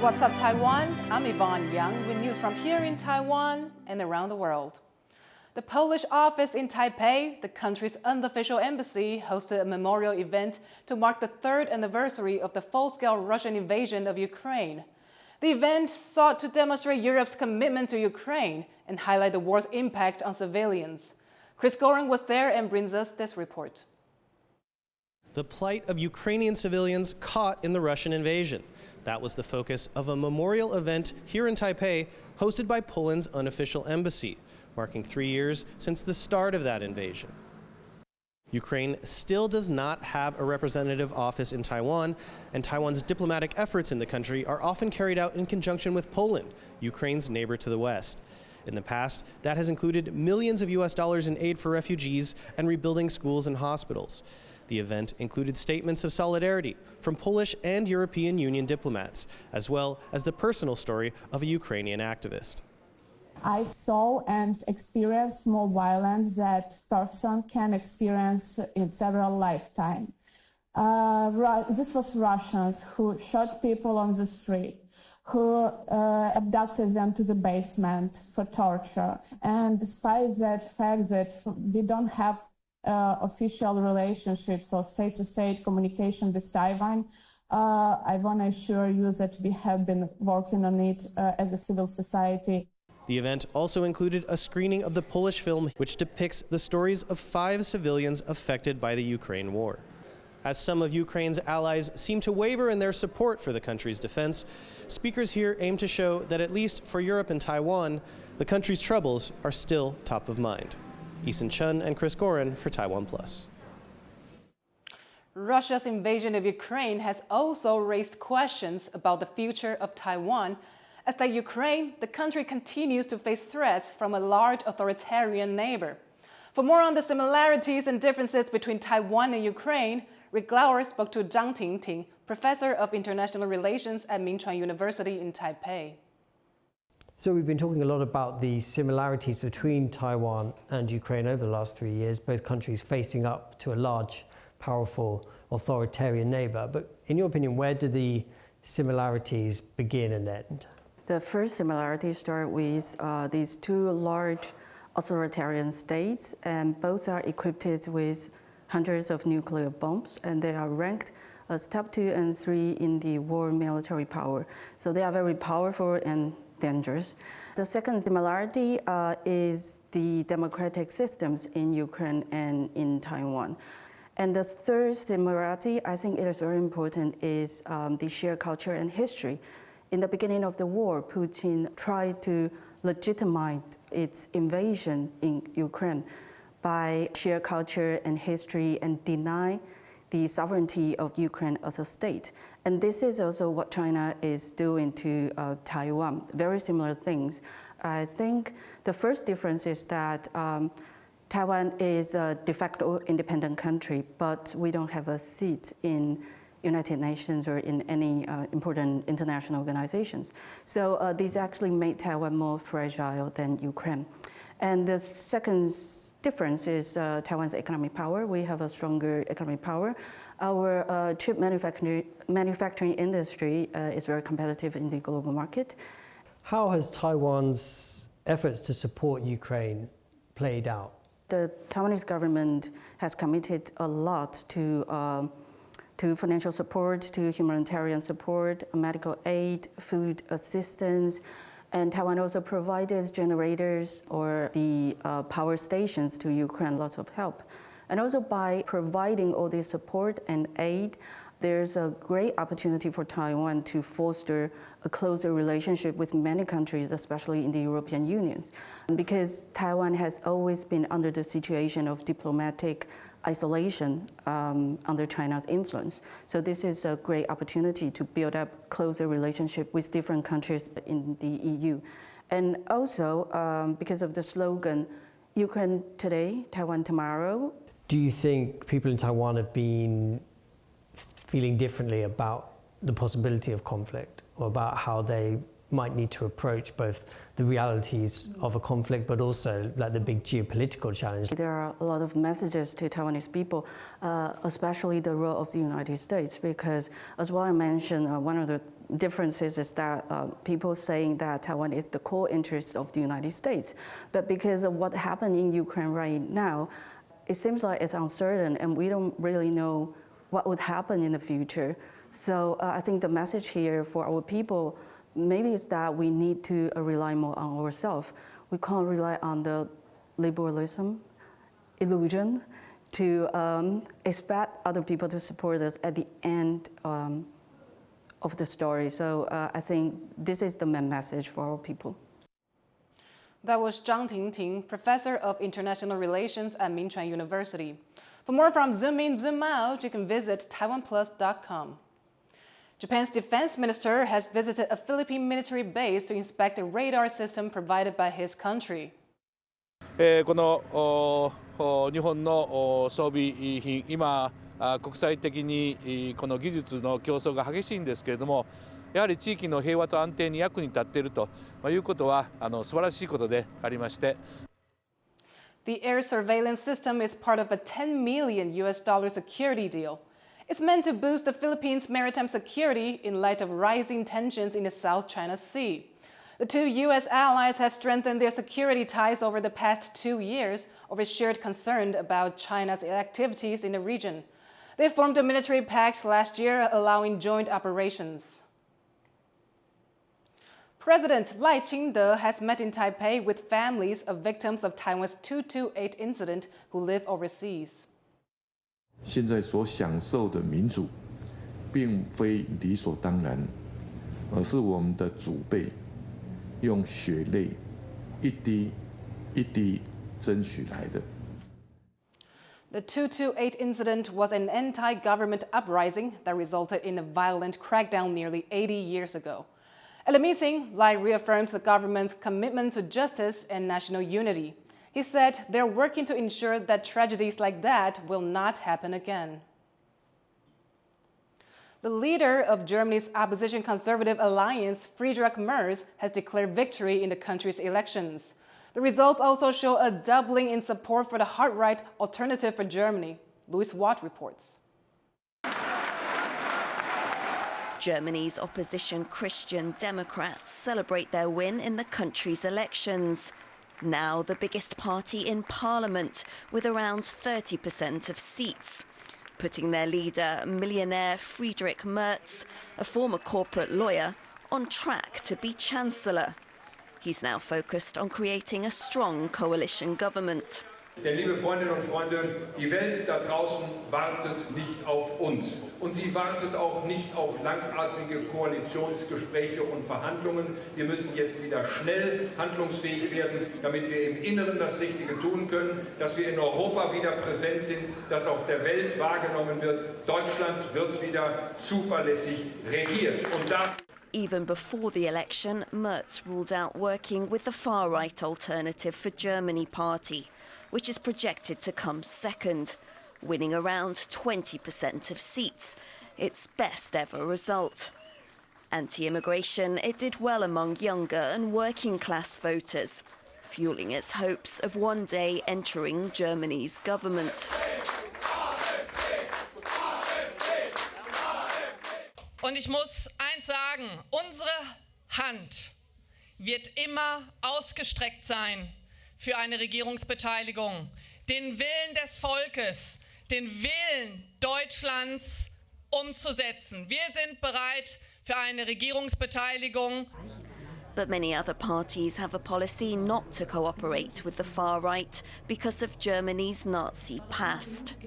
What's up, Taiwan? I'm Yvonne with news from here in Taiwan and around the world. The Polish office in Taipei, the country's unofficial embassy, hosted a memorial event to mark the third anniversary of the full-scale Russian invasion of Ukraine. The event sought to demonstrate Europe's commitment to Ukraine and highlight the war's impact on civilians. Chris Goring was there and brings us this report. The plight of Ukrainian civilians caught in the Russian invasion. That was the focus of a memorial event here in Taipei, hosted by Poland's unofficial embassy, marking 3 years since the start of that invasion. Ukraine still does not have a representative office in Taiwan, and Taiwan's diplomatic efforts in the country are often carried out in conjunction with Poland, Ukraine's neighbor to the west. In the past, that has included millions of US dollars in aid for refugees and rebuilding schools and hospitals. The event included statements of solidarity from Polish and European Union diplomats, as well as the personal story of a Ukrainian activist. I saw and experienced more violence that person can experience in several lifetimes. This was Russians who shot people on the street, who abducted them to the basement for torture. And despite that fact that we don't have official relationships or state-to-state communication with Taiwan, I want to assure you that we have been working on it as a civil society. The event also included a screening of the Polish film, which depicts the stories of 5 civilians affected by the Ukraine war. As some of Ukraine's allies seem to waver in their support for the country's defense, speakers here aim to show that at least for Europe and Taiwan, the country's troubles are still top of mind. Eason Chun and Chris Gorin for TaiwanPlus. Russia's invasion of Ukraine has also raised questions about the future of Taiwan, as the Ukraine, the country continues to face threats from a large authoritarian neighbor. For more on the similarities and differences between Taiwan and Ukraine, Rick Glauer spoke to Zhang Tingting, professor of international relations at Minchuan University in Taipei. So we've been talking a lot about the similarities between Taiwan and Ukraine over the last 3 years, both countries facing up to a large, powerful, authoritarian neighbor. But in your opinion, where do the similarities begin and end? The first similarity starts with these 2 large authoritarian states, and both are equipped with hundreds of nuclear bombs, and they are ranked as top 2 and 3 in the world military power. So they are very powerful and dangerous. The second similarity is the democratic systems in Ukraine and in Taiwan. And the third similarity, I think it is very important, is the shared culture and history. In the beginning of the war, Putin tried to legitimize its invasion in Ukraine by shared culture and history and deny the sovereignty of Ukraine as a state. And this is also what China is doing to Taiwan, very similar things. I think the first difference is that Taiwan is a de facto independent country, but we don't have a seat in United Nations or in any important international organizations. So these actually make Taiwan more fragile than Ukraine. And the second difference is Taiwan's economic power. We have a stronger economic power. Our chip manufacturing industry is very competitive in the global market. How has Taiwan's efforts to support Ukraine played out? The Taiwanese government has committed a lot to financial support, to humanitarian support, medical aid, food assistance, and Taiwan also provided generators or the power stations to Ukraine, lots of help. And also by providing all this support and aid, there's a great opportunity for Taiwan to foster a closer relationship with many countries, especially in the European Union. Because Taiwan has always been under the situation of diplomatic isolation under China's influence. So this is a great opportunity to build up closer relationship with different countries in the EU. And also, because of the slogan, Ukraine today, Taiwan tomorrow. Do you think people in Taiwan have been feeling differently about the possibility of conflict, or about how they might need to approach both the realities of a conflict, but also like the big geopolitical challenge. There are a lot of messages to Taiwanese people, especially the role of the United States, because as well I mentioned, one of the differences is that people saying that Taiwan is the core interest of the United States. But because of what happened in Ukraine right now, it seems like it's uncertain and we don't really know what would happen in the future. So I think the message here for our people maybe is that we need to rely more on ourselves. We can't rely on the liberalism, illusion, to expect other people to support us at the end of the story. So I think this is the main message for our people. That was Zhang Tingting, Professor of International Relations at Minchuan University. For more from Zoom In, Zoom Out, you can visit TaiwanPlus.com. Japan's defense minister has visited a Philippine military base to inspect a radar system provided by his country. この日本の装備品、今国際的にこの技術の競争が激しいんですけれども、やはり地域の平和と安定に役に立っているということは素晴らしいことでありまして。The air surveillance system is part of a $10 million security deal. It's meant to boost the Philippines' maritime security in light of rising tensions in the South China Sea. The two U.S. allies have strengthened their security ties over the past 2 years over shared concern about China's activities in the region. They formed a military pact last year allowing joint operations. President Lai Ching-te has met in Taipei with families of victims of Taiwan's 228 incident who live overseas. 现在所享受的民主，并非理所当然，而是我们的祖辈用血泪一滴一滴争取来的。 The 228 incident was an anti-government uprising that resulted in a violent crackdown nearly 80 years ago. At the meeting, Lai reaffirmed the government's commitment to justice and national unity. He said they're working to ensure that tragedies like that will not happen again. The leader of Germany's opposition conservative alliance, Friedrich Merz, has declared victory in the country's elections. The results also show a doubling in support for the hard-right Alternative for Germany. Louis Watt reports. Germany's opposition Christian Democrats celebrate their win in the country's elections. Now the biggest party in parliament, with around 30% of seats, putting their leader, millionaire Friedrich Merz, a former corporate lawyer, on track to be chancellor. He's now focused on creating a strong coalition government. Denn, liebe Freundinnen und Freunde, die Welt da draußen wartet nicht auf uns. Und sie wartet auch nicht auf langatmige Koalitionsgespräche und Verhandlungen. Wir müssen jetzt wieder schnell handlungsfähig werden, damit wir im Inneren das Richtige tun können, dass wir in Europa wieder präsent sind, dass auf der Welt wahrgenommen wird, Deutschland wird wieder zuverlässig regiert. Und da Even before the election, Merz ruled out working with the far-right Alternative for Germany party, which is projected to come second, winning around 20% of seats, its best ever result. Anti-immigration, it did well among younger and working-class voters, fueling its hopes of one day entering Germany's government. Und ich muss eins sagen, unsere Hand wird immer ausgestreckt sein für eine Regierungsbeteiligung, den Willen des Volkes, den Willen Deutschlands umzusetzen. Wir sind bereit für eine Regierungsbeteiligung. But many other parties have a policy not to cooperate with the far right because of Germany's Nazi past.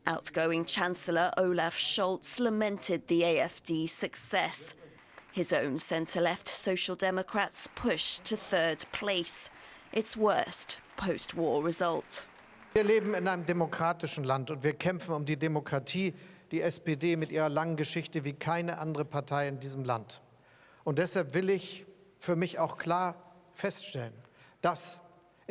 Outgoing Chancellor Olaf Scholz lamented the AfD's success. His own centre-left Social Democrats pushed to third place, its worst post-war result. Wir leben in einem demokratischen Land und wir kämpfen um die Demokratie, die SPD mit ihrer langen Geschichte wie keine andere Partei in diesem Land. Und deshalb will ich für mich auch klar feststellen, dass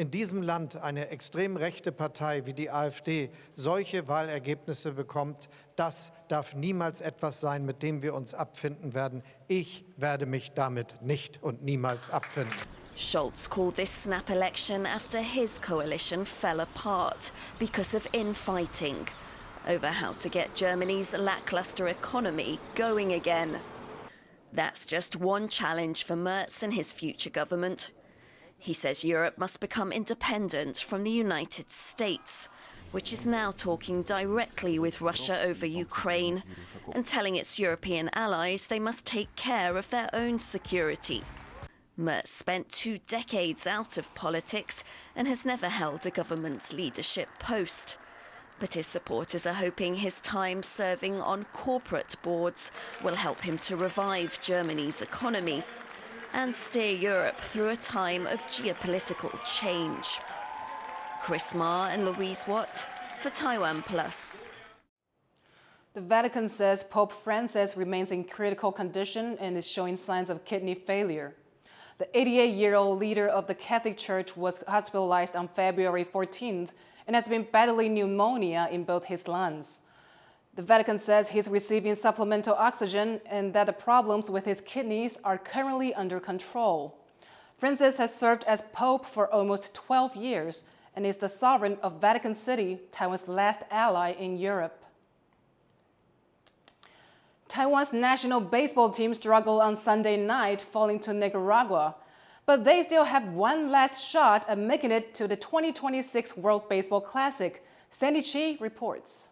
in diesem Land eine extrem rechte Partei wie die AfD solche Wahlergebnisse bekommt, das darf niemals etwas sein, mit dem wir uns abfinden werden. Ich werde mich damit nicht und niemals abfinden. Scholz called this snap election after his coalition fell apart because of infighting over how to get Germany's lackluster economy going again. That's just one challenge for Merz and his future government. He says Europe must become independent from the United States, which is now talking directly with Russia over Ukraine and telling its European allies they must take care of their own security. Merz spent 2 decades out of politics and has never held a government leadership post. But his supporters are hoping his time serving on corporate boards will help him to revive Germany's economy and steer Europe through a time of geopolitical change. Chris Ma and Louise Watt for TaiwanPlus. The Vatican says Pope Francis remains in critical condition and is showing signs of kidney failure. The 88-year-old leader of the Catholic Church was hospitalized on February 14th and has been battling pneumonia in both his lungs. The Vatican says he's receiving supplemental oxygen and that the problems with his kidneys are currently under control. Francis has served as Pope for almost 12 years and is the sovereign of Vatican City, Taiwan's last ally in Europe. Taiwan's national baseball team struggled on Sunday night, falling to Nicaragua. But they still have one last shot at making it to the 2026 World Baseball Classic. Sandy Chi reports.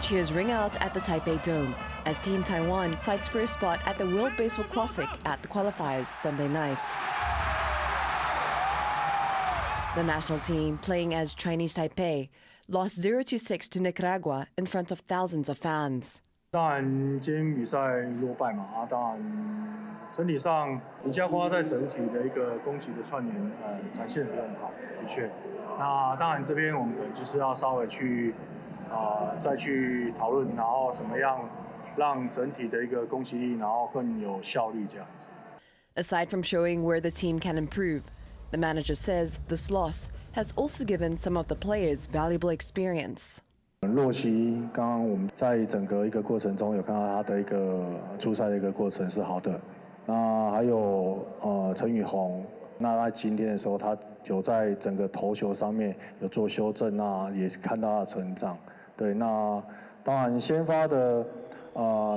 Cheers ring out at the Taipei Dome as Team Taiwan fights for a spot at the World Baseball Classic at the Qualifiers Sunday night. The national team, playing as Chinese Taipei, lost 0-6 to Nicaragua in front of thousands of fans. 当然，今天比赛落败嘛，当然整体上李家花在整体的一个攻击的串联，展现得很好，的确。那当然这边我们可能就是要稍微去再去讨论，然后怎么样让整体的一个攻击力，然后更有效率这样子。Aside from showing where the team can improve, the manager says this loss has also given some of the players valuable experience. 洛奇刚刚我们在整个一个过程中有看到他的一个出赛的一个过程是好的，那还有陈宇宏，那在今天的时候他有在整个投球上面有做修正，那也看到他的成长。对，那当然先发的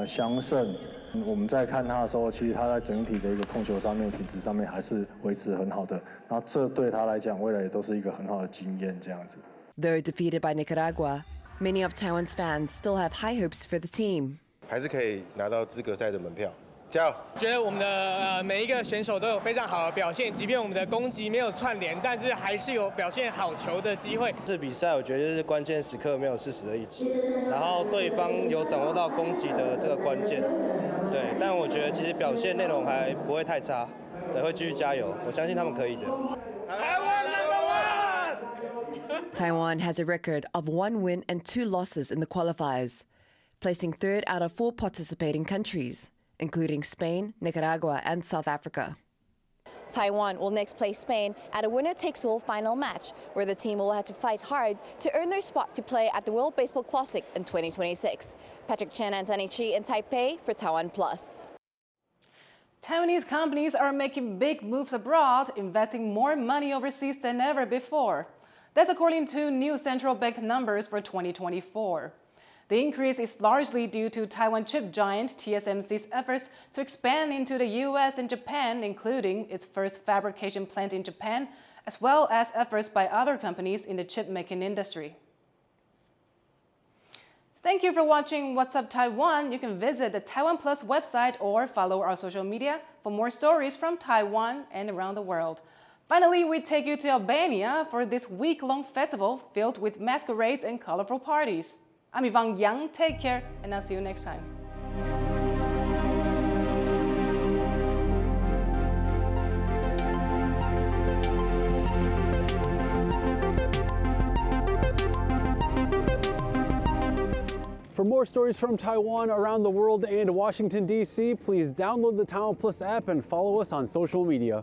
祥胜，我们在看他的时候，其实他在整体的一个控球上面品质上面还是维持很好的，然后这对他来讲未来也都是一个很好的经验这样子。Though defeated by Nicaragua, many of Taiwan's fans still have high hopes for the team. 还是可以拿到资格赛的门票，加油！觉得我们的每一个选手都有非常好的表现，即便我们的攻击没有串联，但是还是有表现好球的机会。这比赛我觉得就是关键时刻没有适时的一击，然后对方有掌握到攻击的这个关键，对，但我觉得其实表现内容还不会太差，对，会继续加油，我相信他们可以的。Taiwan has a record of 1 win and 2 losses in the qualifiers, placing 3rd out of 4 participating countries, including Spain, Nicaragua, and South Africa. Taiwan will next play Spain at a winner-takes-all final match, where the team will have to fight hard to earn their spot to play at the World Baseball Classic in 2026. Patrick Chen and Sunny Chi in Taipei for TaiwanPlus. Taiwanese companies are making big moves abroad, investing more money overseas than ever before. That's according to new central bank numbers for 2024. The increase is largely due to Taiwan chip giant TSMC's efforts to expand into the US and Japan, including its first fabrication plant in Japan, as well as efforts by other companies in the chip-making industry. Thank you for watching What's Up Taiwan. You can visit the TaiwanPlus website or follow our social media for more stories from Taiwan and around the world. Finally, we take you to Albania for this week-long festival filled with masquerades and colorful parties. I'm Yvonne Yang. Take care, and I'll see you next time. For For more stories from Taiwan, around the world, and Washington, D.C., please download the TaiwanPlus app and follow us on social media.